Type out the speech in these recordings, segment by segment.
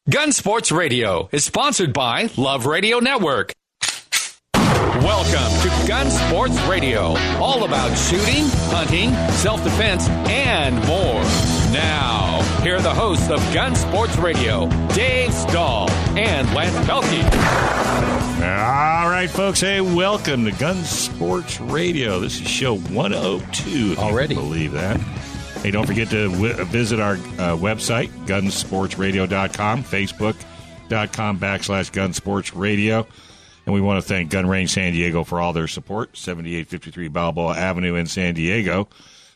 Gun Sports Radio is sponsored by Love Radio Network. Welcome to Gun Sports Radio, all about shooting, hunting, self-defense, and more. Now, here are the hosts of Gun Sports Radio, Dave Stahl and Lance Pelkey. All right, folks. Hey, welcome to Gun Sports Radio. This is show 102. Already. Can you believe that? Hey, don't forget to visit our website, gunsportsradio.com, facebook.com/gunsportsradio. And we want to thank Gun Range San Diego for all their support, 7853 Balboa Avenue in San Diego.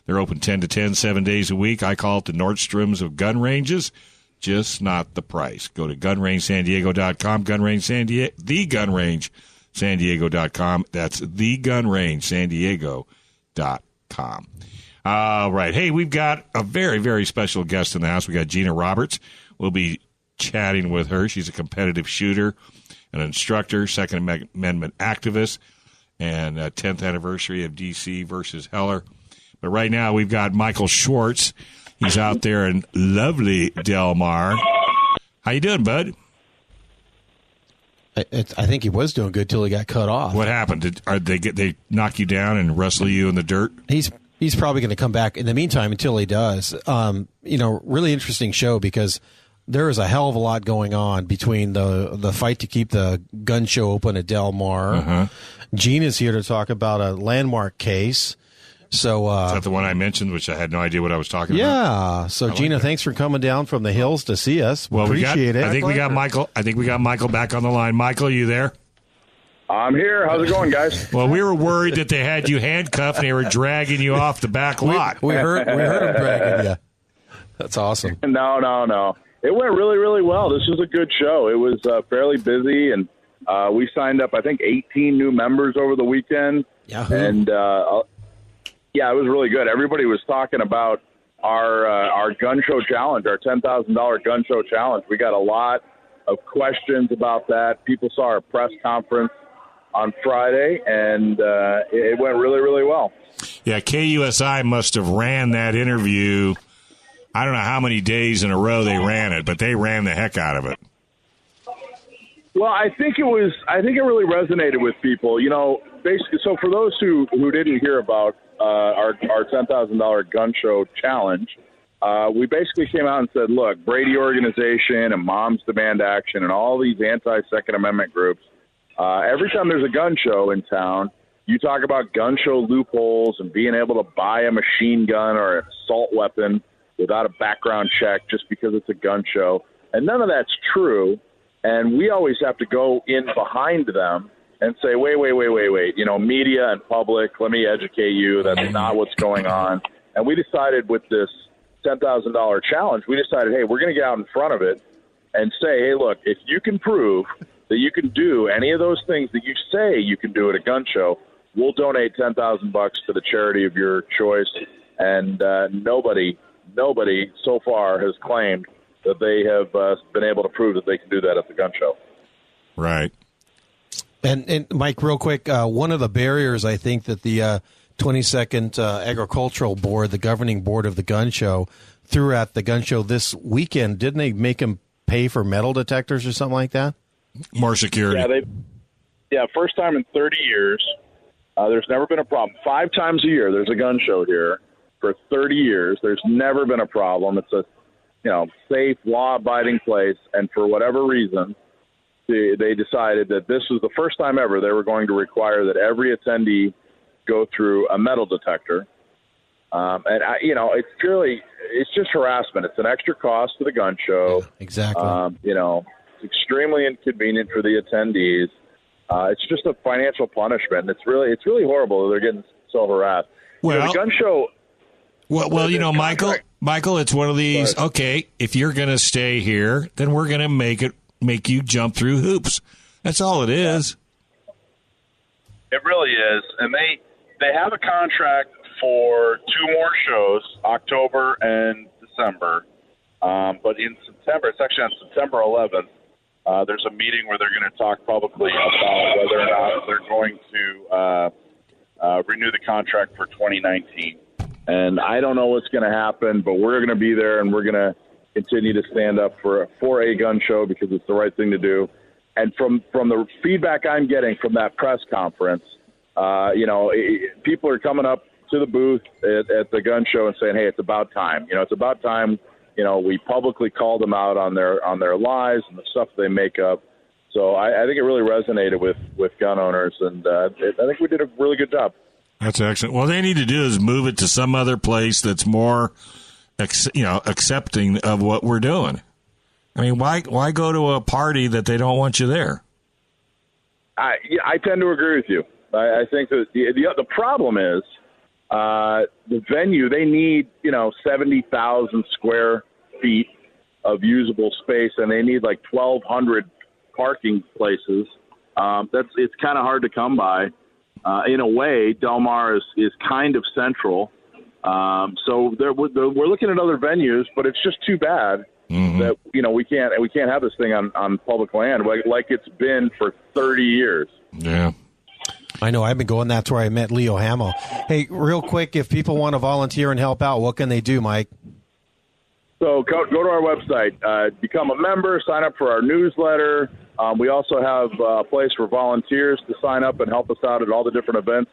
They're open 10 to 10, 7 days a week. I call it the Nordstroms of gun ranges, just not the price. Go to gunrangesandiego.com, thegunrangesandiego.com. That's thegunrangesandiego.com. All right. Hey, we've got a very, very special guest in the house. We got Gina Roberts. We'll be chatting with her. She's a competitive shooter, an instructor, Second Amendment activist, and 10th anniversary of DC versus Heller. But right now we've got Michael Schwartz. He's out there in lovely Del Mar. How you doing, bud? I think he was doing good till he got cut off. What happened? They knock you down and wrestle you in the dirt? He's probably going to come back in the meantime until he does. Really interesting show because there is a hell of a lot going on between the fight to keep the gun show open at Del Mar. Uh-huh. Gina's here to talk about a landmark case. So is that the one I mentioned, which I had no idea what I was talking about? Yeah. So Gina, thanks for coming down from the hills to see us. Well, appreciate it. I think we got Michael back on the line. Michael, you there? I'm here. How's it going, guys? Well, we were worried that they had you handcuffed and they were dragging you off the back lot. We heard them dragging you. That's awesome. No. It went really, really well. This was a good show. It was fairly busy, and we signed up, I think, 18 new members over the weekend. Yahoo. And, it was really good. Everybody was talking about our gun show challenge, our $10,000 gun show challenge. We got a lot of questions about that. People saw our press conference on Friday, and it went really, really well. Yeah, KUSI must have ran that interview. I don't know how many days in a row they ran it, but they ran the heck out of it. Well, I think it really resonated with people. You know, basically, so for those who didn't hear about our $10,000 gun show challenge, we basically came out and said, look, Brady Organization and Moms Demand Action and all these anti-Second Amendment groups, every time there's a gun show in town, you talk about gun show loopholes and being able to buy a machine gun or an assault weapon without a background check just because it's a gun show. And none of that's true. And we always have to go in behind them and say, wait. You know, media and public, let me educate you. That's not what's going on. And we decided with this $10,000 challenge, we decided, hey, we're going to get out in front of it and say, hey, look, if you can prove that you can do any of those things that you say you can do at a gun show, we'll donate $10,000 to the charity of your choice. And nobody so far has claimed that they have been able to prove that they can do that at the gun show. Right. And Mike, real quick, one of the barriers I think that the 22nd Agricultural Board, the governing board of the gun show, threw at the gun show this weekend, didn't they make them pay for metal detectors or something like that? More security. Yeah, first time in 30 years. There's never been a problem. 5 times a year there's a gun show here. For 30 years, there's never been a problem. It's a safe, law-abiding place, and for whatever reason, they decided that this was the first time ever they were going to require that every attendee go through a metal detector. It's just harassment. It's an extra cost to the gun show. Yeah, exactly. It's extremely inconvenient for the attendees. It's just a financial punishment. It's really horrible that they're getting so harassed. Well, the gun show. Well, Michael, it's one of these. Okay, if you're going to stay here, then we're going to make you jump through hoops. That's all it is. It really is, and they have a contract for 2 more shows, October and December. But in September, it's actually on September 11th. There's a meeting where they're going to talk publicly about whether or not they're going to renew the contract for 2019. And I don't know what's going to happen, but we're going to be there, and we're going to continue to stand up for a gun show because it's the right thing to do. And from the feedback I'm getting from that press conference, people are coming up to the booth at the gun show and saying, hey, it's about time. It's about time, we publicly called them out on their lies and the stuff they make up. So I think it really resonated with gun owners, and I think we did a really good job. That's excellent. What they need to do is move it to some other place that's more, accepting of what we're doing. I mean, why go to a party that they don't want you there? I tend to agree with you. I think that the problem is the venue. They need 70,000 square feet of usable space, and they need like 1,200 parking places. It's kind of hard to come by. In a way, Del Mar is kind of central. So we're looking at other venues, but it's just too bad that we can't have this thing on public land like it's been for 30 years. Yeah. I know. I've been going. That's where I met Leo Hamill. Hey, real quick, if people want to volunteer and help out, what can they do, Mike? So go to our website, become a member, sign up for our newsletter. We also have a place for volunteers to sign up and help us out at all the different events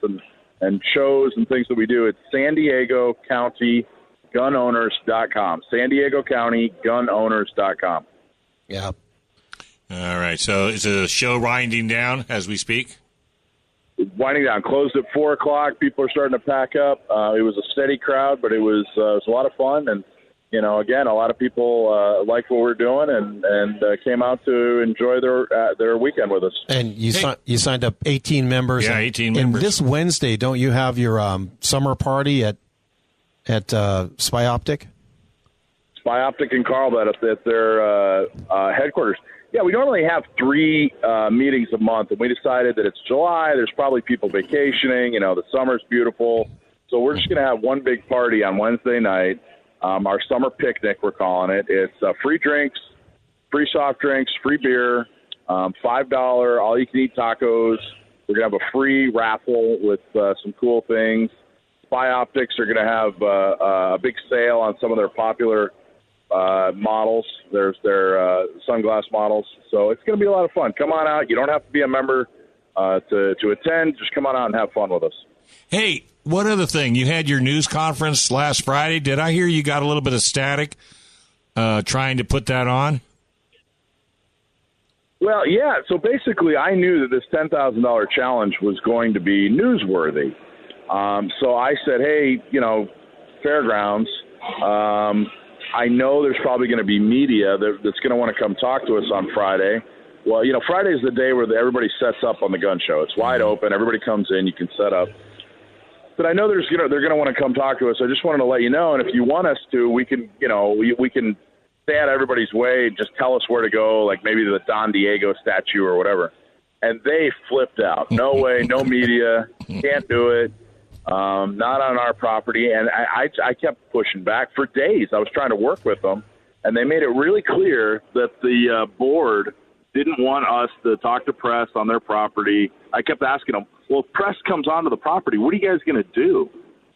and shows and things that we do. It's San Diego County gunowners.com. San Diego County gunowners.com. Yeah. All right. So is the show winding down as we speak? Winding down. Closed at 4 o'clock. People are starting to pack up. It was a steady crowd, but it was a lot of fun. And, again, a lot of people like what we're doing and came out to enjoy their weekend with us. And you signed up 18 members. Yeah, 18 members. And this Wednesday, don't you have your summer party at Spy Optic? Spy Optic in Carlsbad at their headquarters. Yeah, we normally have 3 meetings a month, and we decided that it's July. There's probably people vacationing. The summer's beautiful. So we're just going to have one big party on Wednesday night, our summer picnic, we're calling it. It's free drinks, free soft drinks, free beer, $5 all-you-can-eat tacos. We're going to have a free raffle with some cool things. Spy Optics are going to have a big sale on some of their popular models. There's their sunglass models. So it's going to be a lot of fun. Come on out. You don't have to be a member to attend. Just come on out and have fun with us. Hey, one other thing. You had your news conference last Friday. Did I hear you got a little bit of static trying to put that on? Well, yeah. So basically, I knew that this $10,000 challenge was going to be newsworthy. So I said, hey, Fairgrounds, I know there's probably going to be media that's going to want to come talk to us on Friday. Well, Friday's the day where everybody sets up on the gun show. It's wide open. Everybody comes in. You can set up. But I know they're going to want to come talk to us. I just wanted to let you know. And if you want us to, we can, we can stay out of everybody's way. Just tell us where to go, like maybe the Don Diego statue or whatever. And they flipped out. No way, no media, can't do it. Not on our property. And I kept pushing back for days. I was trying to work with them, and they made it really clear that the board didn't want us to talk to press on their property. I kept asking them, well, if press comes onto the property, what are you guys going to do?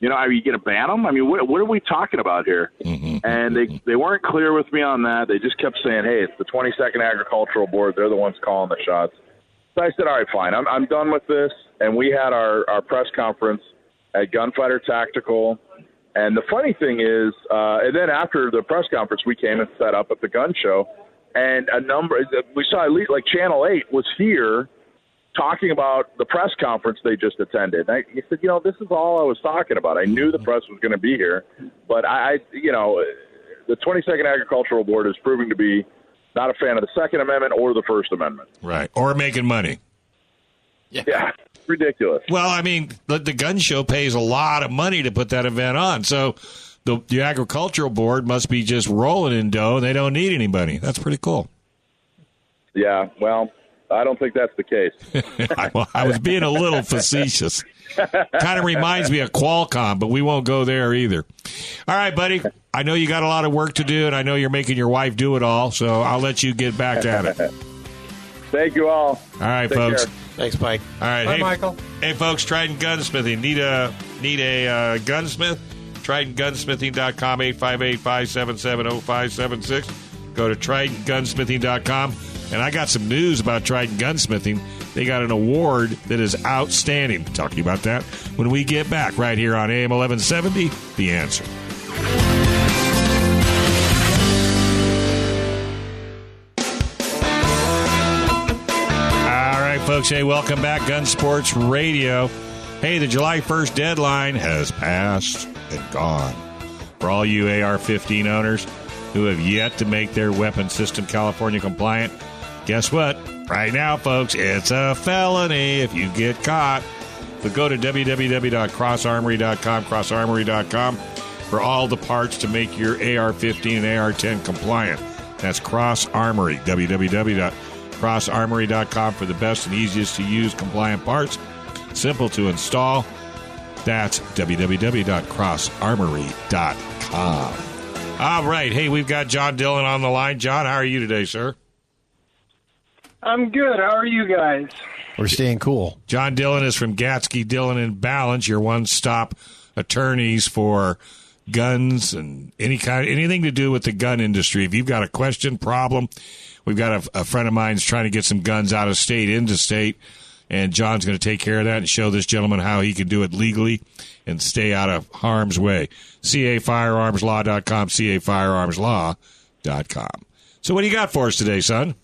Are you going to ban them? I mean, what are we talking about here? And they weren't clear with me on that. They just kept saying, hey, it's the 22nd Agricultural Board. They're the ones calling the shots. So I said, all right, fine. I'm done with this. And we had our press conference at Gunfighter Tactical. And the funny thing is, and then after the press conference, we came and set up at the gun show. And we saw at least like Channel 8 was here talking about the press conference they just attended. And he said, this is all I was talking about. I knew the press was going to be here. But the 22nd Agricultural Board is proving to be not a fan of the Second Amendment or the First Amendment. Right. Or making money. Yeah. Ridiculous. Well, I mean, the gun show pays a lot of money to put that event on. So the Agricultural Board must be just rolling in dough. They don't need any money. That's pretty cool. Yeah, well, I don't think that's the case. I was being a little facetious. Kind of reminds me of Qualcomm, but we won't go there either. All right, buddy. I know you got a lot of work to do, and I know you're making your wife do it all, so I'll let you get back at it. Thank you all. All right, Take folks. care. Thanks, Mike. All right, Bye, Michael. Hey, folks, Trident Gunsmithing. Need a gunsmith? TritonGunsmithing.com, 858-577-0576. Go to TritonGunsmithing.com. And I got some news about Triton Gunsmithing. They got an award that is outstanding. Talk to you about that when we get back right here on AM 1170, The Answer. All right, folks. Hey, welcome back. Gun Sports Radio. Hey, the July 1st deadline has passed and gone. For all you AR-15 owners who have yet to make their weapon system California compliant, guess what? Right now, folks, it's a felony if you get caught. So go to www.crossarmory.com, crossarmory.com, for all the parts to make your AR-15 and AR-10 compliant. That's Cross Armory, www.crossarmory.com for the best and easiest to use compliant parts. Simple to install. That's www.crossarmory.com. All right. Hey, we've got John Dillon on the line. John, how are you today, sir? I'm good. How are you guys? We're staying cool. John Dillon is from Gatsky, Dillon and Balance, your one-stop attorneys for guns and anything to do with the gun industry. If you've got a question, problem, we've got a friend of mine's trying to get some guns out of state into state, and John's going to take care of that and show this gentleman how he can do it legally and stay out of harm's way. CAFirearmslaw.com, CAFirearmslaw.com. So what do you got for us today, son?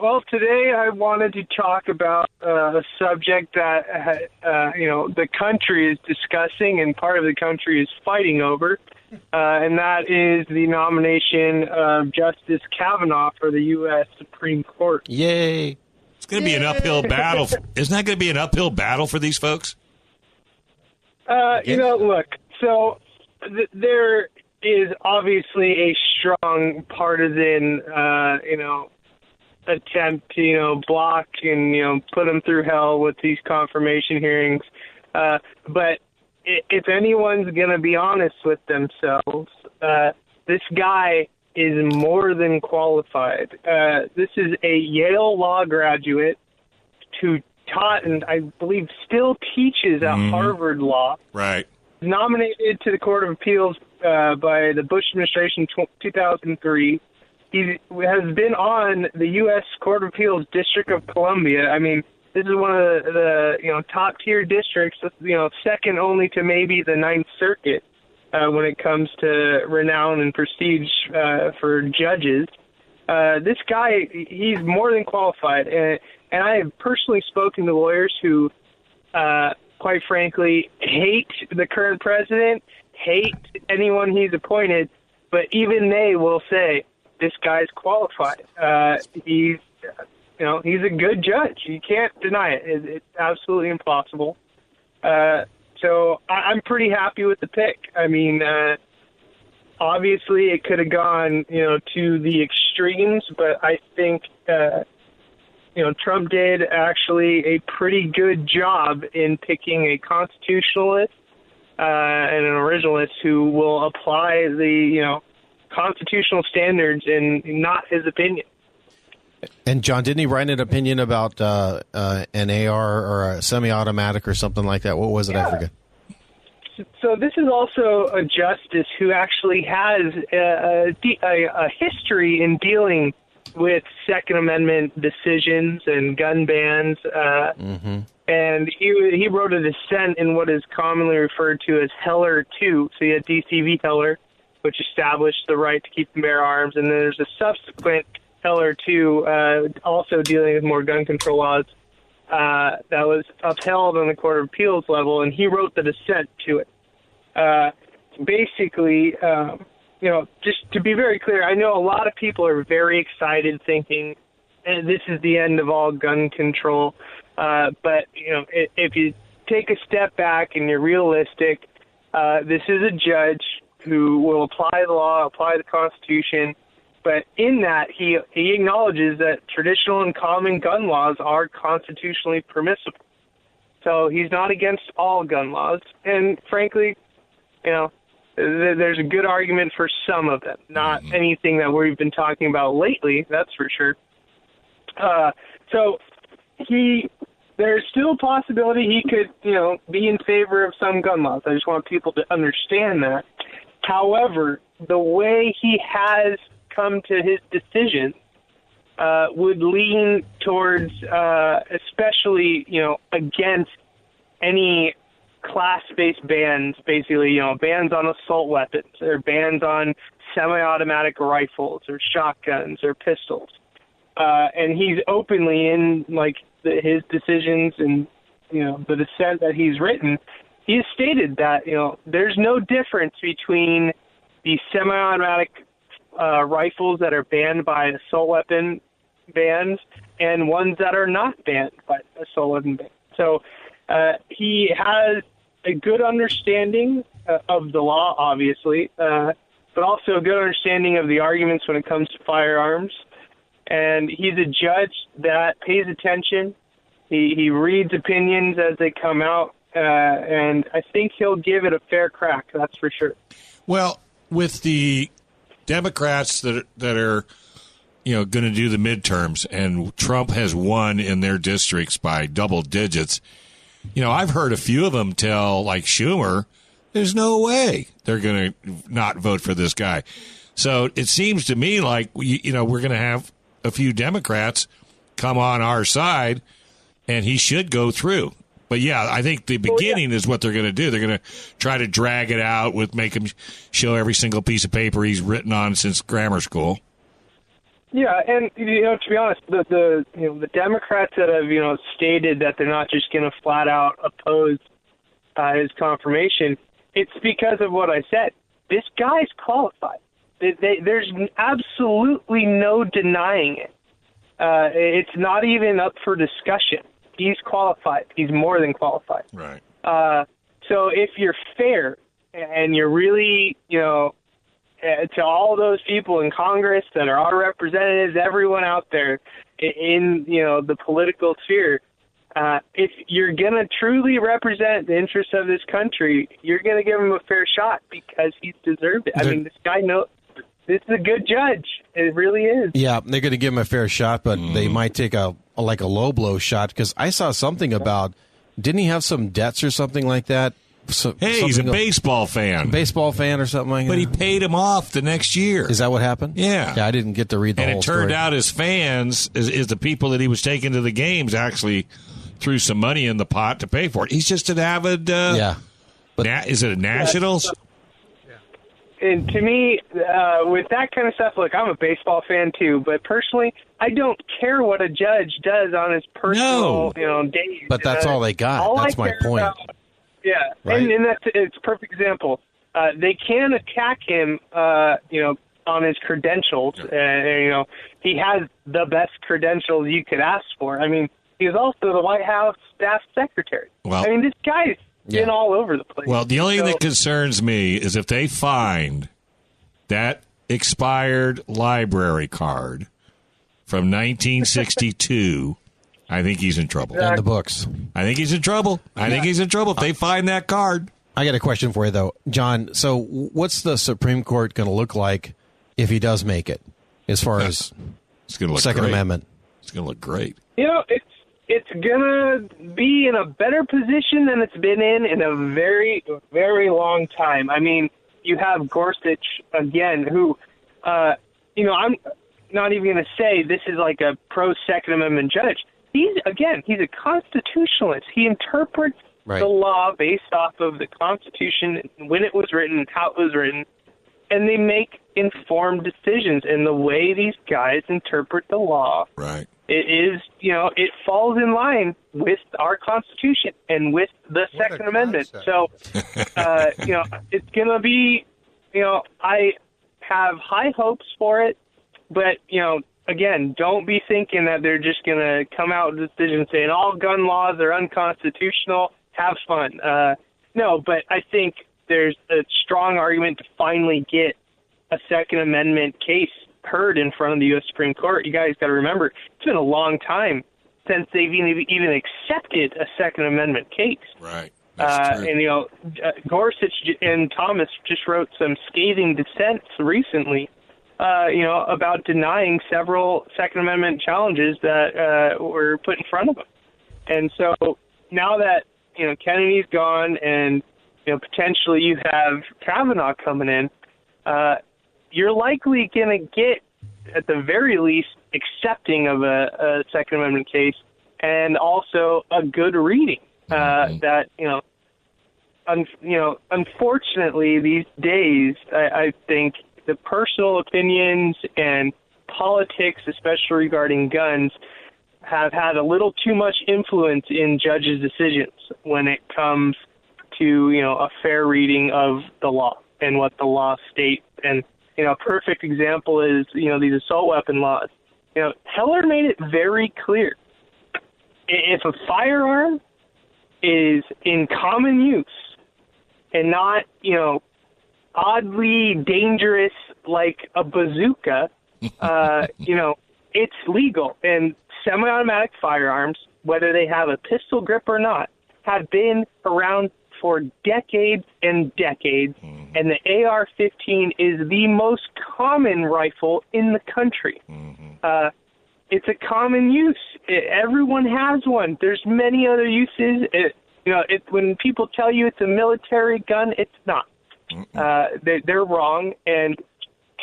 Well, today I wanted to talk about a subject that, the country is discussing and part of the country is fighting over, and that is the nomination of Justice Kavanaugh for the U.S. Supreme Court. Yay. It's going to be an uphill battle. Isn't that going to be an uphill battle for these folks? Look, so there is obviously a strong partisan, attempt to, block and, put them through hell with these confirmation hearings. But if anyone's going to be honest with themselves, this guy is more than qualified. This is a Yale law graduate who taught and I believe still teaches at Harvard Law. Right. Nominated to the Court of Appeals by the Bush administration 2003. He has been on the U.S. Court of Appeals District of Columbia. I mean, this is one of the top-tier districts, second only to maybe the Ninth Circuit when it comes to renown and prestige for judges. This guy, he's more than qualified. And I have personally spoken to lawyers who, quite frankly, hate the current president, hate anyone he's appointed, but even they will say, this guy's qualified. He's a good judge. You can't deny it. It's absolutely impossible. So I'm pretty happy with the pick. I mean, obviously it could have gone, to the extremes, but I think, Trump did actually a pretty good job in picking a constitutionalist and an originalist who will apply the, constitutional standards and not his opinion. And John, didn't he write an opinion about an AR or a semi-automatic or something like that? What was it? Yeah. I forget. So this is also a justice who actually has a history in dealing with Second Amendment decisions and gun bans. And he wrote a dissent in what is commonly referred to as Heller 2. So you had D.C. v. Heller, which established the right to keep and bear arms. And then there's a subsequent Heller 2, also dealing with more gun control laws, that was upheld on the Court of Appeals level, and he wrote the dissent to it. Basically, just to be very clear, I know a lot of people are very excited thinking this is the end of all gun control. But, if you take a step back and you're realistic, this is a judge who will apply the law, apply the Constitution, but in that he acknowledges that traditional and common gun laws are constitutionally permissible. So he's not against all gun laws, and frankly, there's a good argument for some of them, not anything that we've been talking about lately, that's for sure. So he there's still a possibility he could, be in favor of some gun laws. I just want people to understand that. However, the way he has come to his decision would lean towards, especially, against any class-based bans, basically, bans on assault weapons or bans on semi-automatic rifles or shotguns or pistols. And he's openly in, his decisions and, the dissent that he's written, he has stated that, there's no difference between the semi-automatic rifles that are banned by assault weapon bans and ones that are not banned by assault weapon bans. So he has a good understanding of the law, obviously, but also a good understanding of the arguments when it comes to firearms. And he's a judge that pays attention. He reads opinions as they come out, and I think he'll give it a fair crack, that's for sure. Well, with the Democrats that are going to do the midterms, and Trump has won in their districts by double digits, I've heard a few of them tell, like Schumer, there's no way they're going to not vote for this guy. So it seems to me like, we're going to have a few Democrats come on our side, and he should go through. But, yeah, I think the beginning is what they're going to do. They're going to try to drag it out make him show every single piece of paper he's written on since grammar school. Yeah, and, to be honest, the Democrats that have, stated that they're not just going to flat out oppose his confirmation, it's because of what I said. This guy's qualified. There's absolutely no denying it. It's not even up for discussion. He's qualified. He's more than qualified. Right. So if you're fair and you're really, to all those people in Congress that are our representatives, everyone out there in, the political sphere, if you're going to truly represent the interests of this country, you're going to give him a fair shot because he's deserved it. I mean, this guy knows. This is a good judge. It really is. Yeah, they're going to give him a fair shot, but they might take a low blow shot, because I saw something about, didn't he have some debts or something like that? He's a baseball fan. Baseball fan or something like that? But he paid him off the next year. Is that what happened? Yeah. Yeah, I didn't get to read the whole story. And it turned out his fans, is the people that he was taking to the games, actually threw some money in the pot to pay for it. He's just an avid... is it a Nationals? And to me, with that kind of stuff, look, I'm a baseball fan too, but personally, I don't care what a judge does on his personal, days. But that's all they got. That's my point. Right? And it's a perfect example. They can attack him, on his credentials. He has the best credentials you could ask for. I mean, he was also the White House staff secretary. Well, I mean, this guy's been all over the place. Well, the only thing that concerns me is if they find that expired library card from 1962, I think he's in trouble. And the books. I think he's in trouble. I think he's in trouble if they find that card. I got a question for you, though. John, so what's the Supreme Court going to look like if he does make it, as far as it's gonna look Second great. Amendment? It's going to look great. It's going to be in a better position than it's been in a very, very long time. I mean, you have Gorsuch, again, who, I'm not even going to say this is like a pro-Second Amendment judge. He's a constitutionalist. He interprets the law based off of the Constitution, when it was written, how it was written, and they make informed decisions. And the way these guys interpret the law, it is, it falls in line with our Constitution and with the Second Amendment. So, it's going to be, I have high hopes for it, but, again, don't be thinking that they're just going to come out with a decision saying all gun laws are unconstitutional. Have fun. No, but I think there's a strong argument to finally get a Second Amendment case heard in front of the U.S. Supreme Court. You guys got to remember, it's been a long time since they've even accepted a Second Amendment case. Right. And, Gorsuch and Thomas just wrote some scathing dissents recently, about denying several Second Amendment challenges that were put in front of them. And so now that, Kennedy's gone and, potentially you have Kavanaugh coming in, you're likely going to get, at the very least, accepting of a Second Amendment case and also a good reading that, unfortunately these days, I think the personal opinions and politics, especially regarding guns, have had a little too much influence in judges' decisions when it comes to, a fair reading of the law and what the law states. And, a perfect example is, these assault weapon laws. Heller made it very clear. If a firearm is in common use and not, oddly dangerous like a bazooka, it's legal. And semi-automatic firearms, whether they have a pistol grip or not, have been around for decades and decades, and the AR-15 is the most common rifle in the country. It's a common use. Everyone has one. There's many other uses. When people tell you it's a military gun, it's not. They're wrong, and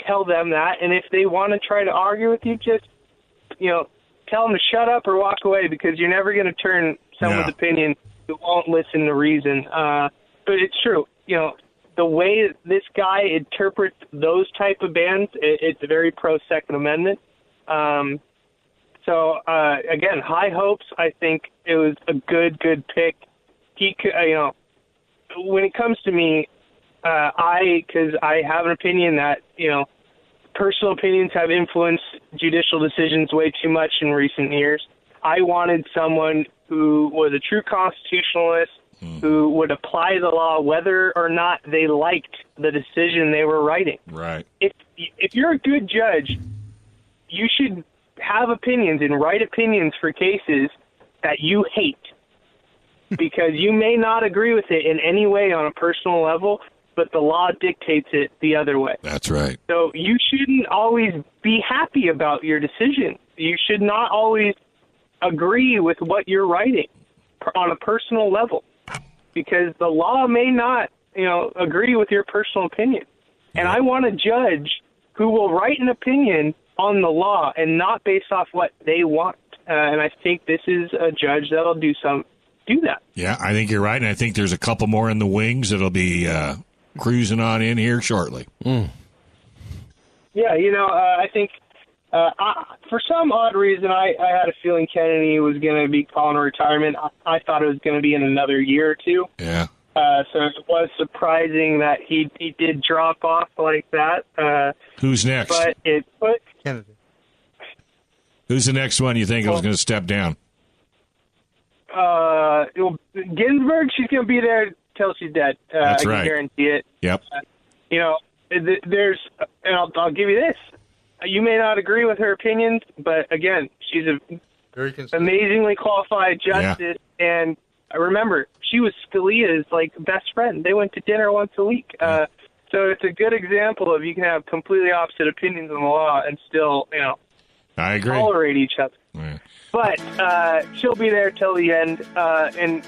tell them that. And if they want to try to argue with you, just tell them to shut up or walk away, because you're never going to turn someone's opinion who won't listen to reason. But it's true. The way this guy interprets those type of bans, it's very pro-Second Amendment. So, again, high hopes. I think it was a good pick. He could, when it comes to me, because I have an opinion that, personal opinions have influenced judicial decisions way too much in recent years. I wanted someone who was a true constitutionalist, who would apply the law whether or not they liked the decision they were writing. Right. If you're a good judge, you should have opinions and write opinions for cases that you hate, because you may not agree with it in any way on a personal level, but the law dictates it the other way. That's right. So you shouldn't always be happy about your decision. You should not always agree with what you're writing on a personal level, because the law may not, agree with your personal opinion. And I want a judge who will write an opinion on the law and not based off what they want. And I think this is a judge that'll do that. Yeah, I think you're right, and I think there's a couple more in the wings that'll be cruising on in here shortly. Yeah, I think for some odd reason, I had a feeling Kennedy was going to be calling a retirement. I thought it was going to be in another year or two. Yeah. So it was surprising that he did drop off like that. Who's next? But it put Kennedy. Who's the next one you think was going to step down? Ginsburg, she's going to be there till she's dead. That's right. I can guarantee it. Yep. There's, and I'll give you this. You may not agree with her opinions, but again, she's a Very amazingly qualified justice. Yeah. And remember, she was Scalia's best friend. They went to dinner once a week. So it's a good example of you can have completely opposite opinions on the law and still, I agree, tolerate each other. Yeah. But she'll be there till the end. And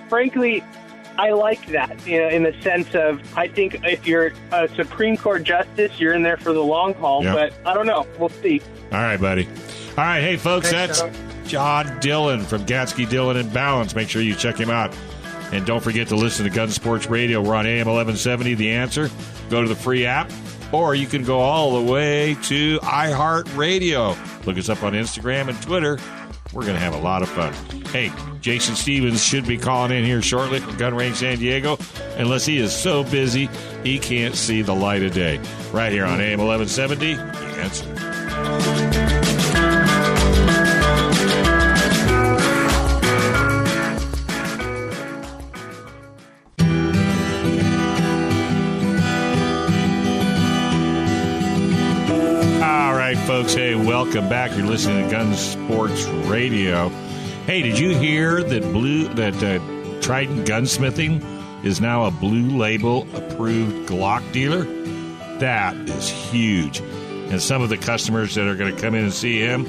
frankly, I like that, in the sense of, I think if you're a Supreme Court justice, you're in there for the long haul. Yep. But I don't know. We'll see. All right, buddy. All right, hey, folks, Thanks, that's John Dillon from Gatsky, Dillon & Balance. Make sure you check him out. And don't forget to listen to Gun Sports Radio. We're on AM 1170, The Answer. Go to the free app, or you can go all the way to iHeartRadio. Look us up on Instagram and Twitter. We're going to have a lot of fun. Hey, Jason Stevens should be calling in here shortly from Gun Range San Diego, unless he is so busy he can't see the light of day. Right here on AM 1170, The Answer. Folks, hey, welcome back. You're listening to Gun Sports Radio. Hey, did you hear that Trident Gunsmithing is now a Blue Label approved Glock dealer? That is huge. And some of the customers that are going to come in and see him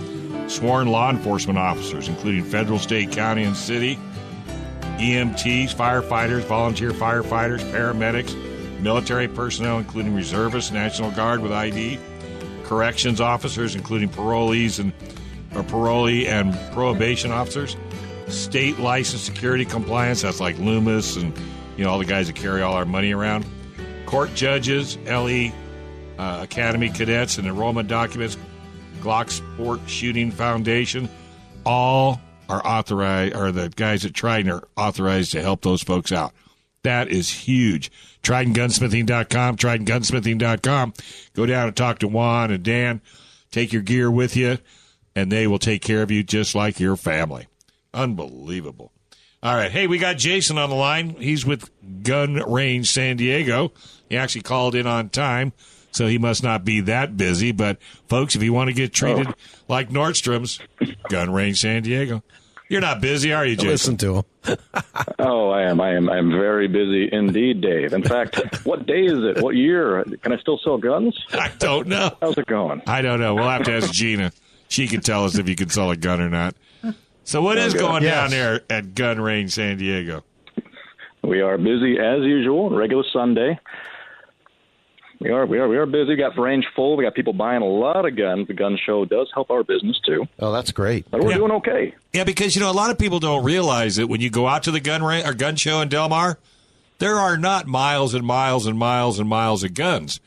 sworn law enforcement officers, including federal, state, county, and city, EMTs, firefighters, volunteer firefighters, paramedics, military personnel, including reservists, National Guard with ID, corrections officers, including parolee and probation officers, state licensed security compliance, that's like Loomis and all the guys that carry all our money around, court judges, LE Academy cadets and enrollment documents, Glock Sport Shooting Foundation, all are authorized, or the guys at Trident are authorized to help those folks out. That is huge. TridentGunsmithing.com. Go down and talk to Juan and Dan. Take your gear with you, and they will take care of you just like your family. Unbelievable. All right. Hey, we got Jason on the line. He's with Gun Range San Diego. He actually called in on time, so he must not be that busy. But, folks, if you want to get treated like Nordstrom's, Gun Range San Diego. You're not busy, are you, Jason? Listen to him. Oh, I am. I am very busy indeed, Dave. In fact, what day is it? What year? Can I still sell guns? I don't know. How's it going? I don't know. We'll have to ask Gina. She can tell us if you can sell a gun or not. So what is going down there at Gun Range San Diego? We are busy as usual, regular Sunday. We are busy. We got range full. We got people buying a lot of guns. The gun show does help our business too. Oh, that's great. But we're doing okay. Yeah, because a lot of people don't realize that when you go out to the gun range or gun show in Del Mar, there are not miles and miles and miles and miles of guns.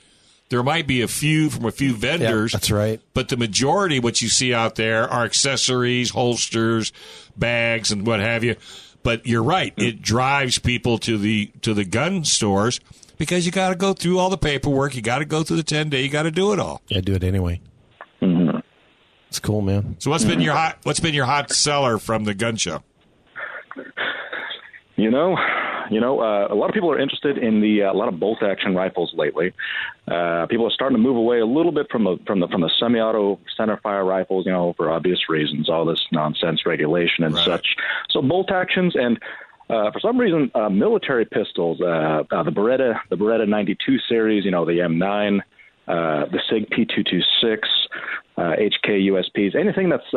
There might be a few from a few vendors. Yeah, that's right. But the majority of what you see out there are accessories, holsters, bags, and what have you. But you're right. It drives people to the gun stores because you got to go through all the paperwork. You got to go through the 10-day. You got to do it all. Yeah, do it anyway. Mm-hmm. It's cool, man. So what's been your hot seller from the gun show? A lot of people are interested in a lot of bolt action rifles lately. People are starting to move away a little bit from the semi-auto center fire rifles, for obvious reasons, all this nonsense regulation and such. So bolt actions and for some reason military pistols, the Beretta 92 series, the M9, the SIG P226. HK USPs, anything that's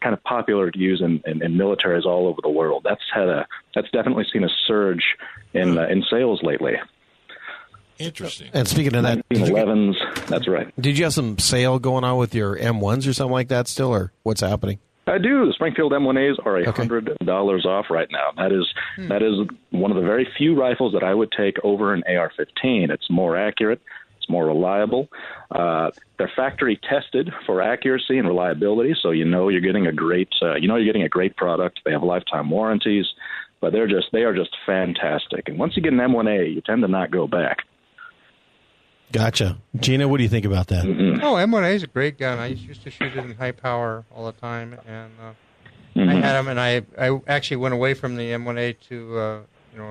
kind of popular to use in militaries all over the world. That's definitely seen a surge in sales lately. Interesting. And speaking of that, 1911s, that's right. Did you have some sale going on with your M1s or something like that still, or what's happening? I do. The Springfield M1As are $100 off right now. That is one of the very few rifles that I would take over an AR-15. It's more accurate. It's more reliable. They're factory tested for accuracy and reliability, so you're getting a great product. They have lifetime warranties, but they are just fantastic. And once you get an M1A, you tend to not go back. Gotcha. Gina, what do you think about that? Mm-hmm. Oh, M1A is a great gun. I used to shoot it in high power all the time, and I had them. And I actually went away from the M1A to a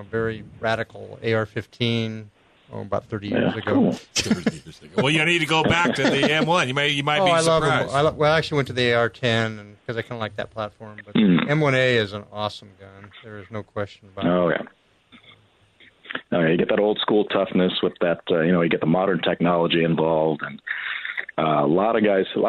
very radical AR-15. About 30 years ago. Cool. 30 years ago. Well, you need to go back to the M1. You might be surprised. Love them. I actually went to the AR-10 because I kind of like that platform. But M1A is an awesome gun. There is no question about it. Oh yeah. You get that old school toughness with that. You get the modern technology involved, and a lot of guys who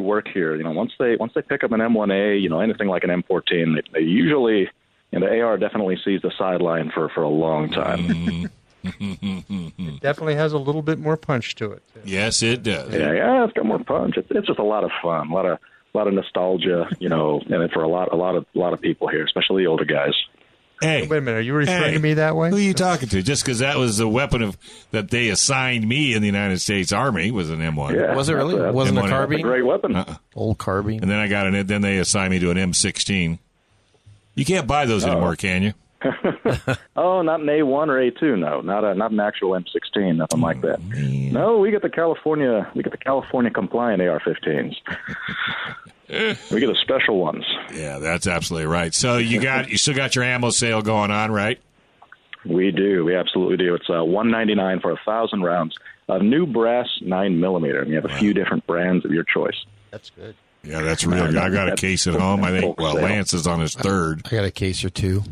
work here. Once they pick up an M1A, anything like an M14, they usually, the AR definitely sees the sideline for a long time. It definitely has a little bit more punch to it, too. Yes, it does. Yeah, it's got more punch. It's just a lot of fun, a lot of nostalgia, and for a lot of people here, especially the older guys. Hey, wait a minute, are you referring to me that way? Who are you talking to? Just because that was the weapon that they assigned me in the United States Army was an M1. Yeah, was it really? Wasn't M1. a carbine? That's a great weapon. Old carbine. And then I got then they assigned me to an M16. You can't buy those anymore, can you? Oh, not an A1 or A2. No, not an actual M16. Nothing like that. Man. No, we get the California compliant AR-15s. We get the special ones. Yeah, that's absolutely right. So you still got your ammo sale going on, right? We do. We absolutely do. It's $199 for 1,000 rounds of new brass 9mm. And you have a few different brands of your choice. That's good. Yeah, that's real good. I got a case at home. I think. Well, Lance is on his third. I got a case or two.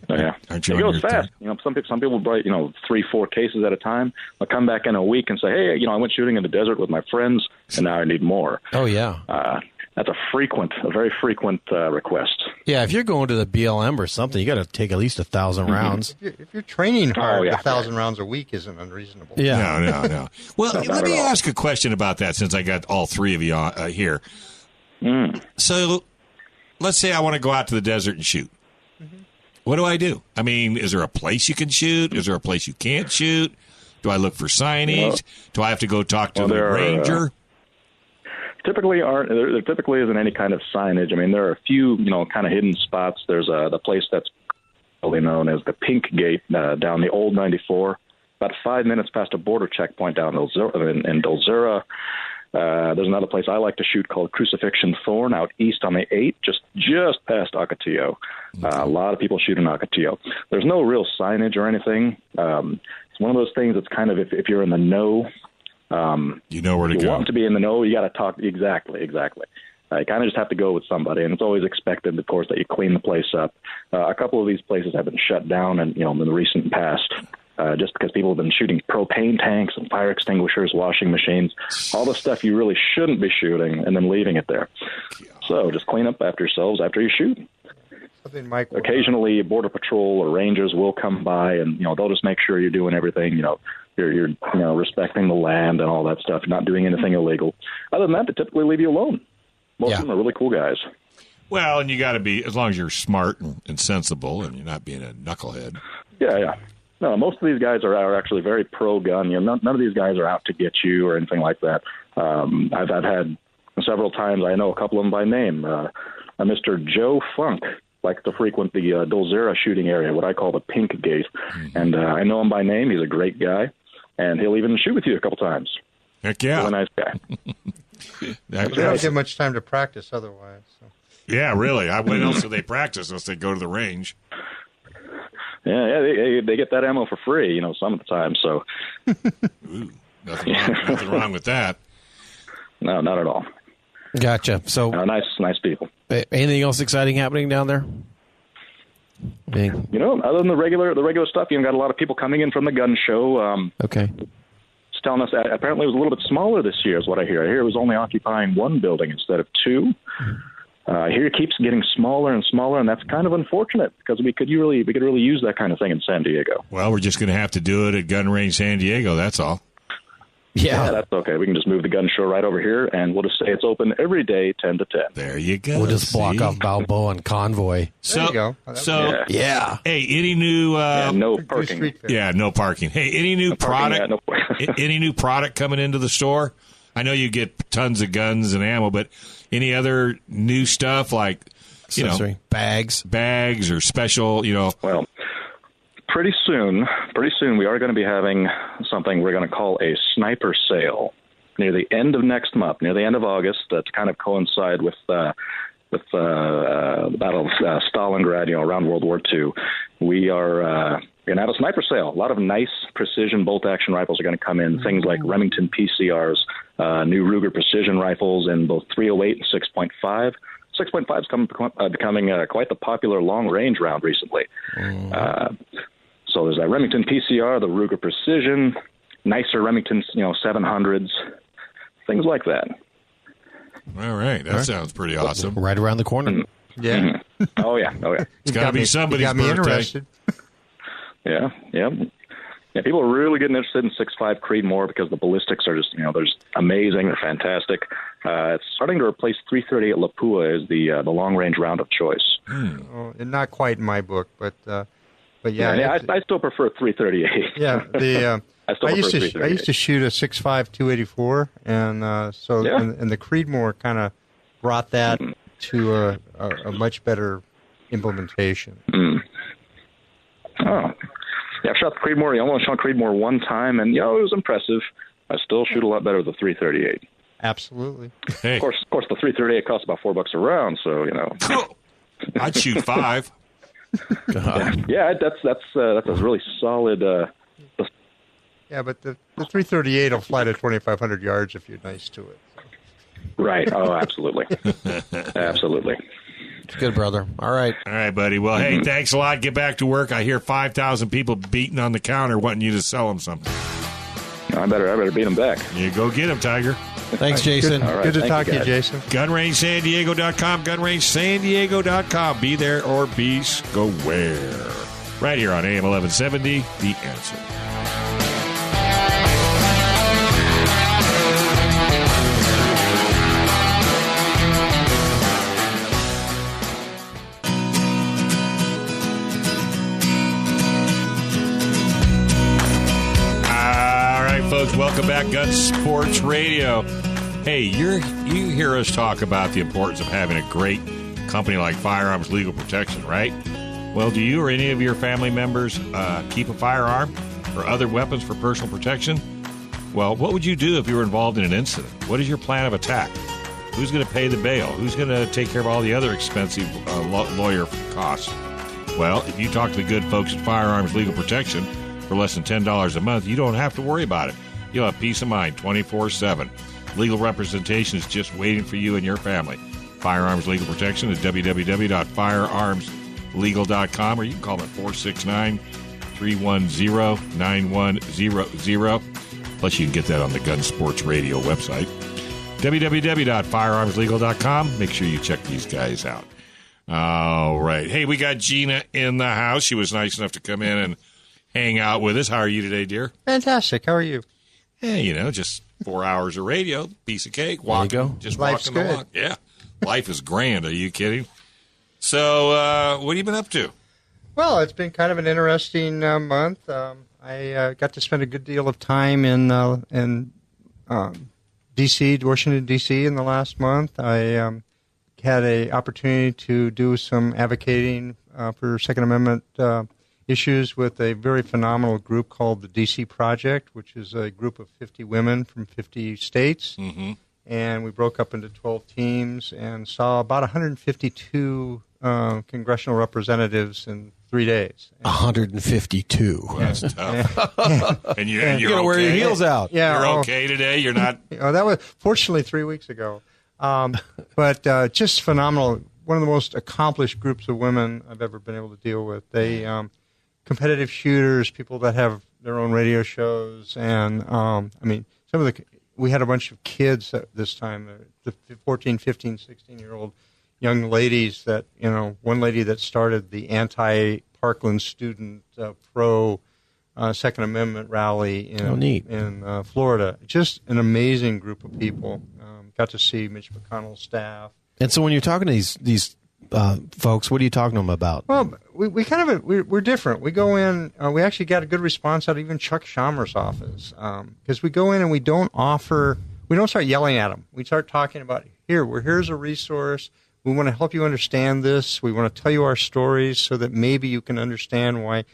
Yeah, aren't you? It goes fast. Some people buy 3-4 cases at a time. I'll come back in a week and say, hey, I went shooting in the desert with my friends, and now I need more. Oh yeah. That's a very frequent request. Yeah, if you're going to the BLM or something, you got to take at least 1,000 rounds. If you're training hard, yeah. 1,000 rounds a week isn't unreasonable. Yeah. No. Well, let me ask a question about that since I got all three of you here. So let's say I want to go out to the desert and shoot. What do I do? I mean, is there a place you can shoot? Is there a place you can't shoot? Do I look for signage? Do I have to go talk to the ranger? There typically isn't any kind of signage. I mean, there are a few, kind of hidden spots. There's the place that's probably known as the Pink Gate down the old 94, about 5 minutes past a border checkpoint down in Dolzura. There's another place I like to shoot called Crucifixion Thorn out east on the 8, just past Ocotillo. A lot of people shoot in Ocotillo. There's no real signage or anything. It's one of those things that's kind of if you're in the know, you know where to go. You want to be in the know, you got to talk. Exactly. You kind of just have to go with somebody, and it's always expected, of course, that you clean the place up. A couple of these places have been shut down, and in the recent past. Just because people have been shooting propane tanks and fire extinguishers, washing machines, all the stuff you really shouldn't be shooting, and then leaving it there. So just clean up after yourselves after you shoot. Occasionally, Border Patrol or Rangers will come by, and they'll just make sure you're doing everything. You're respecting the land and all that stuff, not doing anything illegal. Other than that, they typically leave you alone. Most of them are really cool guys. Well, and you got to be, as long as you're smart and sensible, and you're not being a knucklehead. Yeah. No, most of these guys are actually very pro-gun. None of these guys are out to get you or anything like that. I've had several times, I know a couple of them by name, Mr. Joe Funk, like to frequent the Dolzera shooting area, what I call the Pink Gate. And I know him by name. He's a great guy, and he'll even shoot with you a couple times. Heck yeah. He's a nice guy. You don't get much time to practice otherwise. So. Yeah, really. When else do they practice unless they go to the range? Yeah, they get that ammo for free, some of the time. So, Ooh, nothing wrong with that. No, not at all. Gotcha. So, nice people. Anything else exciting happening down there? Other than the regular stuff, got a lot of people coming in from the gun show. Okay. It's telling us apparently it was a little bit smaller this year, is what I hear. I hear it was only occupying one building instead of two. Here it keeps getting smaller and smaller, and that's kind of unfortunate because we could really use that kind of thing in San Diego. Well, we're just going to have to do it at Gun Range San Diego. That's all. Yeah, that's okay. We can just move the gun show right over here, and we'll just say it's open every day, 10 to 10. There you go. We'll just block off Balboa and Convoy. There you go. Yeah. Hey, any new? No parking. Yeah, no parking. Hey, any new product? Any new product coming into the store? I know you get tons of guns and ammo, but any other new stuff like bags or special? Well. Pretty soon, we are going to be having something we're going to call a sniper sale near the end of next month, near the end of August, to kind of coincide with the Battle of Stalingrad, around World War II. We are going to have a sniper sale. A lot of nice precision bolt-action rifles are going to come in, things like Remington PCRs, new Ruger precision rifles in both 308 and 6.5. 6.5 is becoming quite the popular long-range round recently. So there's that Remington PCR, the Ruger Precision, nicer Remington, 700s, things like that. All right, that sounds pretty awesome. Right around the corner. Yeah. Oh yeah. It's got to be somebody's birthday. Interested. Yeah. People are really getting interested in 6.5 Creedmoor because the ballistics are just, they're just amazing. They're fantastic. It's starting to replace 338 Lapua as the long-range round of choice. Well, not quite in my book, but yeah. I still prefer 338. Yeah, I used to shoot a 6.5 284, and and the Creedmoor kind of brought that to a much better implementation. Oh. Yeah, I've shot the Creedmoor. I only shot Creedmoor one time, and it was impressive. I still shoot a lot better with the 338. Absolutely. Hey. Of course, the 338 costs about $4 a round, so I'd shoot 5. Yeah, that's a really solid. Yeah, but the 338 will fly to 2,500 yards if you're nice to it. Right. Oh, absolutely. Absolutely. Good, brother. All right, buddy. Well, hey, thanks a lot. Get back to work. I hear 5,000 people beating on the counter wanting you to sell them something. I better beat them back. You go get them, Tiger. Thanks, Jason. All right, Good to thank talk you, to you, guys. Jason. GunRangeSanDiego.com, GunRangeSanDiego.com. Be there or be square. Right here on AM 1170, The Answer. Folks, welcome back, Gun Sports Radio. Hey, you hear us talk about the importance of having a great company like Firearms Legal Protection, right? Well, do you or any of your family members keep a firearm or other weapons for personal protection? Well, what would you do if you were involved in an incident? What is your plan of attack? Who's going to pay the bail? Who's going to take care of all the other expensive lawyer costs? Well, if you talk to the good folks at Firearms Legal Protection for less than $10 a month, you don't have to worry about it. You'll have peace of mind 24/7. Legal representation is just waiting for you and your family. Firearms Legal Protection is www.firearmslegal.com, or you can call them at 469-310-9100. Plus, you can get that on the Gun Sports Radio website, www.firearmslegal.com. Make sure you check these guys out. All right. Hey, we got Gina in the house. She was nice enough to come in and hang out with us. How are you today, dear? Fantastic. How are you? Yeah, just 4 hours of radio, piece of cake, walking, just Life's walking good. along. Yeah, life is grand. Are you kidding? So, what have you been up to? Well, it's been kind of an interesting month. I got to spend a good deal of time in D.C., Washington, D.C. in the last month. I had an opportunity to do some advocating for Second Amendment issues with a very phenomenal group called the D.C. Project, which is a group of 50 women from 50 states. Mm-hmm. And we broke up into 12 teams and saw about 152 congressional representatives in 3 days. 152. Well, that's tough. And you're You gotta okay? wear your heels out. Yeah, You're okay today? You're not? That was fortunately 3 weeks ago. But just phenomenal. One of the most accomplished groups of women I've ever been able to deal with. They competitive shooters, people that have their own radio shows, and we had a bunch of kids at this time, the 14, 15, 16-year-old young ladies that, one lady that started the anti-Parkland student pro Second Amendment rally in Florida. Just an amazing group of people. Got to see Mitch McConnell's staff. And so when you're talking to these folks, what are you talking to them about? Well, we're different. We go in. We actually got a good response out of even Chuck Schumer's office, because we go in and we don't start yelling at them. We start talking about here's a resource. We want to help you understand this. We want to tell you our stories so that maybe you can understand why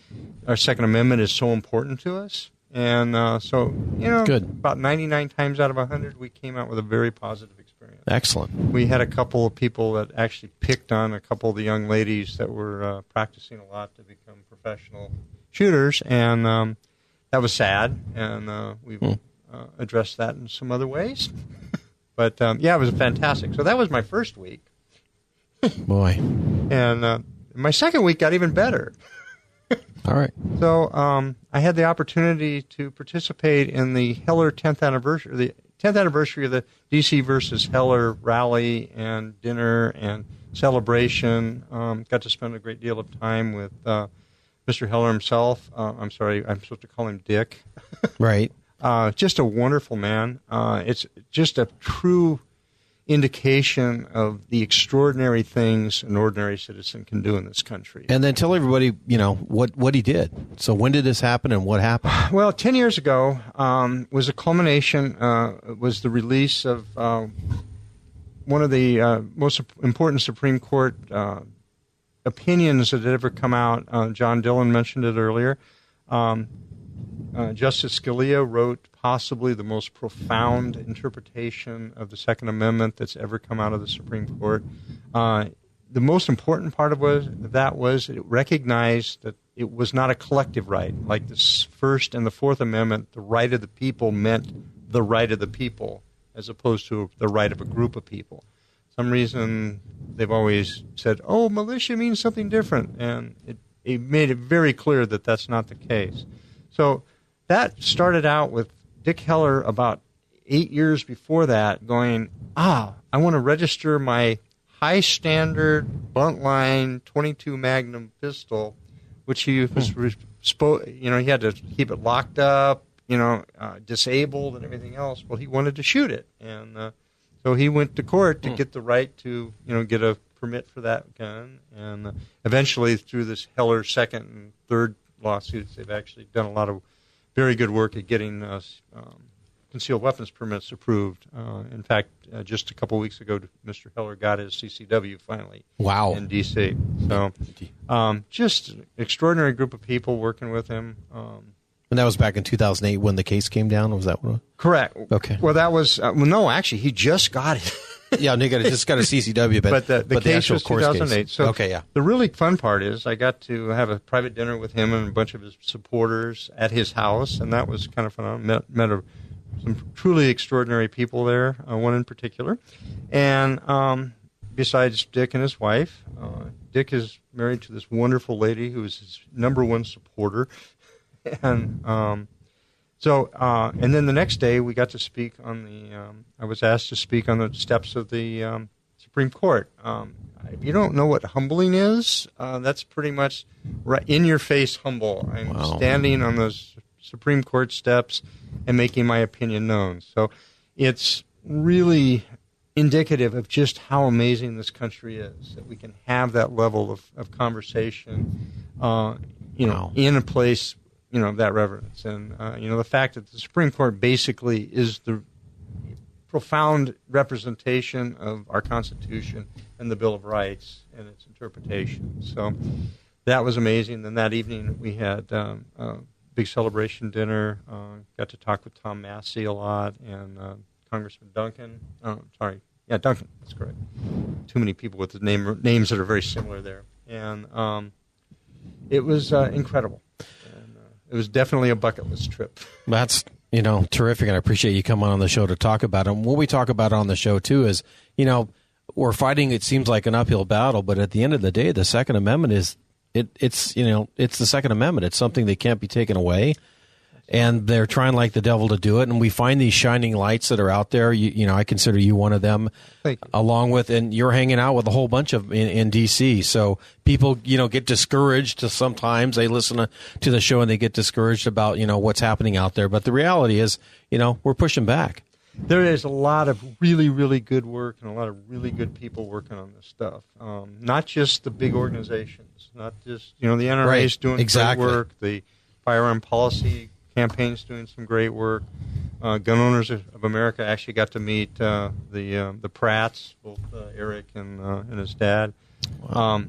our Second Amendment is so important to us. And Good. About 99 times out of 100, we came out with a very positive experience. Excellent. We had a couple of people that actually picked on a couple of the young ladies that were practicing a lot to become professional shooters, and that was sad, and we've addressed that in some other ways. But, it was fantastic. So that was my first week. Boy. And my second week got even better. All right. So I had the opportunity to participate in the Heller 10th anniversary of the D.C. versus Heller rally and dinner and celebration. Got to spend a great deal of time with Mr. Heller himself. I'm sorry, I'm supposed to call him Dick. Right. Just a wonderful man. It's just a true indication of the extraordinary things an ordinary citizen can do in this country. And then tell everybody, what he did. So when did this happen and what happened? Well, 10 years ago was a culmination, was the release of one of the most important Supreme Court opinions that had ever come out. John Dillon mentioned it earlier. Justice Scalia wrote possibly the most profound interpretation of the Second Amendment that's ever come out of the Supreme Court. The most important part of that was it recognized that it was not a collective right. Like the First and the Fourth Amendment, the right of the people meant the right of the people as opposed to the right of a group of people. For some reason, they've always said, militia means something different, and it made it very clear that that's not the case. So that started out with Dick Heller about 8 years before that going, I want to register my high standard bunt line 22 Magnum pistol, which he was he had to keep it locked up, disabled and everything else. Well, he wanted to shoot it, and so he went to court to get the right to get a permit for that gun, and eventually through this Heller second and third lawsuits, they've actually done a lot of very good work at getting concealed weapons permits approved. In fact, just a couple weeks ago, Mr. Heller got his CCW finally. Wow. In D.C. So just an extraordinary group of people working with him. And that was back in 2008 when the case came down? Was that what? Correct. Okay. Well, that was no, actually, he just got it. Yeah, they just got a CCW, but the case actual was course 2008. case. So okay, yeah. The really fun part is I got to have a private dinner with him and a bunch of his supporters at his house, and that was kind of fun. Met some truly extraordinary people there, one in particular. And besides Dick and his wife, Dick is married to this wonderful lady who is his number one supporter. And and then the next day we got to speak on I was asked to speak on the steps of the Supreme Court. If you don't know what humbling is, that's pretty much right in your face humble. I'm standing on those Supreme Court steps and making my opinion known. So it's really indicative of just how amazing this country is, that we can have that level of conversation, in a place, of that reverence. And, the fact that the Supreme Court basically is the profound representation of our Constitution and the Bill of Rights and its interpretation. So that was amazing. Then that evening we had big celebration dinner. Got to talk with Tom Massey a lot and Congressman Duncan. Duncan, that's correct. Too many people with the names that are very similar there. And it was incredible. And it was definitely a bucket list trip. That's, terrific, and I appreciate you coming on the show to talk about it. And what we talk about on the show, too, is, we're fighting, it seems like, an uphill battle, but at the end of the day, the Second Amendment is it's the Second Amendment. It's something that can't be taken away, and they're trying like the devil to do it. And we find these shining lights that are out there. I consider you one of them, along with, and you're hanging out with a whole bunch of in D.C. So people, get discouraged. Sometimes they listen to the show and they get discouraged about what's happening out there. But the reality is, we're pushing back. There is a lot of really, really good work and a lot of really good people working on this stuff. Not just the big organizations, not just, the NRA is doing great work, the Firearms Policy Campaign's doing some great work. Gun Owners of America actually got to meet the Pratts, both Eric and his dad. Wow.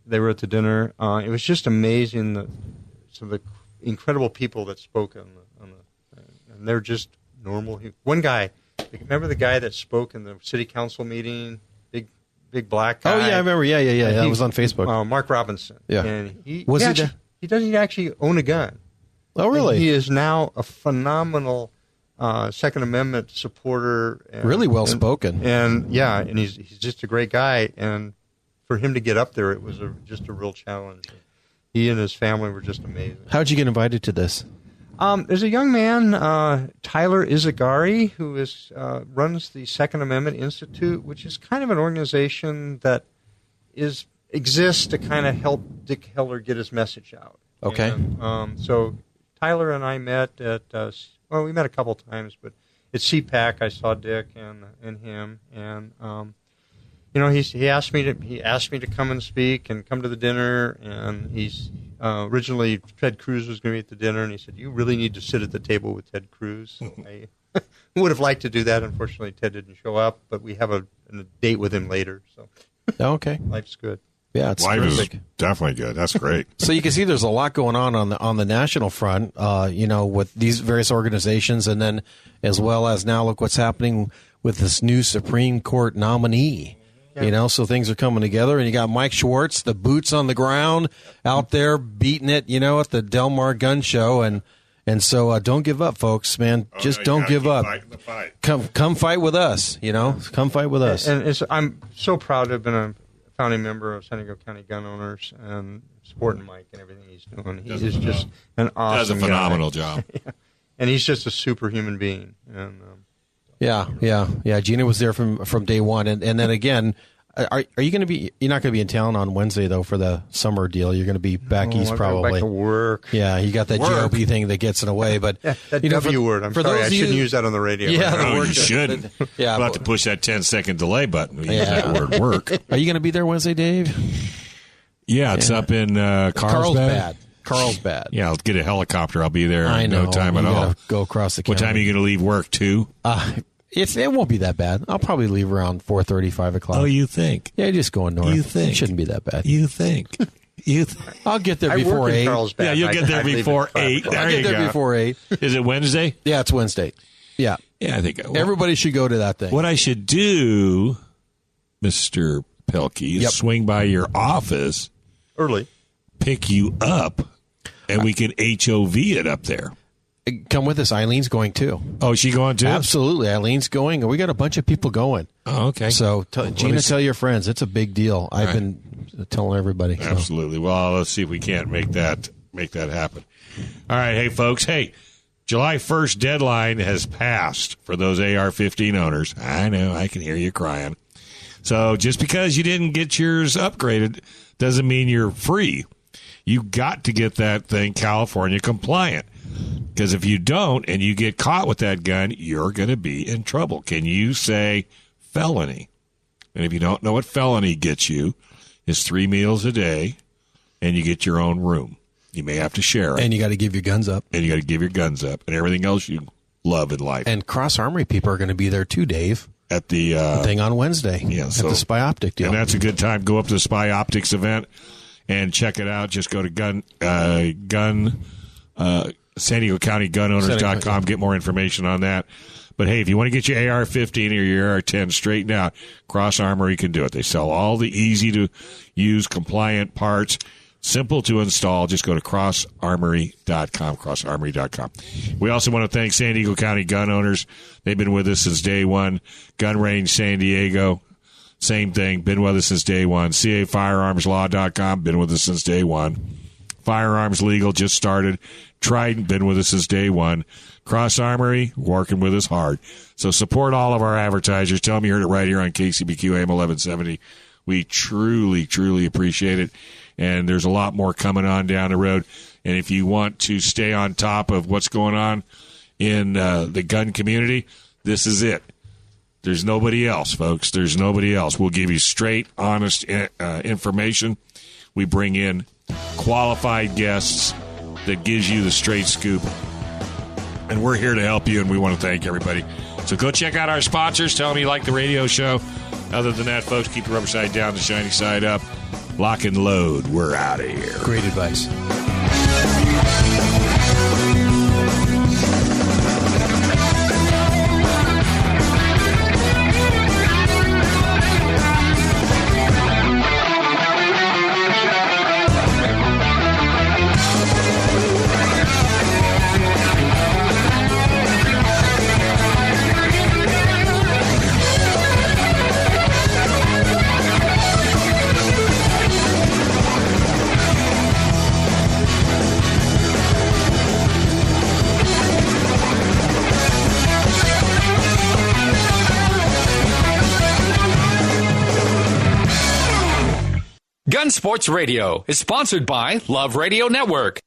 They were at the dinner. It was just amazing, some of the incredible people that spoke on the and they're just normal. One guy, remember the guy that spoke in the city council meeting? Big black guy. Oh yeah, I remember. Yeah. That was on Facebook. Mark Robinson. Yeah. And he doesn't actually own a gun. Oh really? And he is now a phenomenal Second Amendment supporter. Really well spoken. And he's just a great guy. And for him to get up there, it was just a real challenge. He and his family were just amazing. How'd you get invited to this? There's a young man, Tyler Izagari, who runs the Second Amendment Institute, which is kind of an organization that exists to kind of help Dick Heller get his message out. Okay. And, so Tyler and I met at we met a couple times, but at CPAC I saw Dick and him, and he asked me to come and speak and come to the dinner, and he's. Originally, Ted Cruz was going to be at the dinner, and he said, "You really need to sit at the table with Ted Cruz." So I would have liked to do that. Unfortunately, Ted didn't show up, but we have a date with him later. So, okay, life's good. Yeah, it's life terrific. is definitely good. That's great. So you can see there's a lot going on the national front, with these various organizations, and then as well as now look what's happening with this new Supreme Court nominee. Yeah. So things are coming together, and you got Mike Schwartz, the boots on the ground, out there beating it, at the Del Mar Gun Show, and so don't give up, folks, man. Just don't give up. Come fight with us, Come fight with us. And I'm so proud to have been a founding member of San Diego County Gun Owners and supporting Mike and everything he's doing. He is just an awesome guy. Does a phenomenal job. Yeah. And he's just a superhuman being, and Yeah. Gina was there from day one, and then again, are you going to be? You're not going to be in town on Wednesday though for the summer deal. You're going to be back east probably. Back to work. Yeah, you got that GOP thing that gets in the way, but that W word. I'm sorry, I shouldn't use that on the radio. Yeah, no, you shouldn't. Yeah, about to push that 10-second delay button. Use that word work. Are you going to be there Wednesday, Dave? Yeah, it's up in Carlsbad. Carlsbad. Yeah, I'll get a helicopter. I'll be there I in know. no time at You all. gotta go across the county. What time are you going to leave work, 2? It won't be that bad. I'll probably leave around 4:30, 5 o'clock. Oh, you think? Yeah, just going north. You think? It shouldn't be that bad. You think? I'll get there before 8. Yeah, you'll get there before 8. There I'll you get there go. before 8. Is it Wednesday? Yeah, it's Wednesday. Yeah. Yeah, I think Everybody should go to that thing. What I should do, Mr. Pelkey, is swing by your office early, pick you up, and we can HOV it up there. Come with us. Eileen going too. Oh, is she going too? Absolutely. Eileen's going. We got a bunch of people going. Oh, okay. So, Gina, tell your friends. It's a big deal. I've been telling everybody. So. Absolutely. Well, let's see if we can't make that happen. All right. Hey, folks. Hey, July 1st deadline has passed for those AR-15 owners. I know. I can hear you crying. So just because you didn't get yours upgraded doesn't mean you're free. You got to get that thing California compliant. Because if you don't and you get caught with that gun, you're going to be in trouble. Can you say felony? And if you don't know what felony gets you, it's 3 meals a day, and you get your own room. You may have to share it. And you got to give your guns up. And you got to give your guns up and everything else you love in life. And Cross Armory people are going to be there too, Dave. At the thing on Wednesday. Yeah, at the Spy Optic deal. And that's a good time. Go up to the Spy Optics event and check it out. Just go to San Diego County GunOwners.com. Get more information on that. But hey, if you want to get your AR-15 or your AR-10 straightened out, Cross Armory can do it. They sell all the easy-to-use, compliant parts, simple to install. Just go to crossarmory.com, crossarmory.com. We also want to thank San Diego County Gun Owners. They've been with us since day one. Gun Range San Diego, same thing, been with us since day one. CAFirearmsLaw.com, been with us since day one. Firearms Legal just started. Trident, been with us since day one. Cross Armory, working with us hard. So support all of our advertisers. Tell them you heard it right here on KCBQ AM 1170. We truly, truly appreciate it. And there's a lot more coming on down the road. And if you want to stay on top of what's going on in the gun community, this is it. There's nobody else, folks. There's nobody else. We'll give you straight, honest information. We bring in qualified guests that gives you the straight scoop. And we're here to help you, and we want to thank everybody. So go check out our sponsors. Tell them you like the radio show. Other than that, folks, keep the rubber side down, the shiny side up. Lock and load. We're out of here. Great advice. Gun Sports Radio is sponsored by Love Radio Network.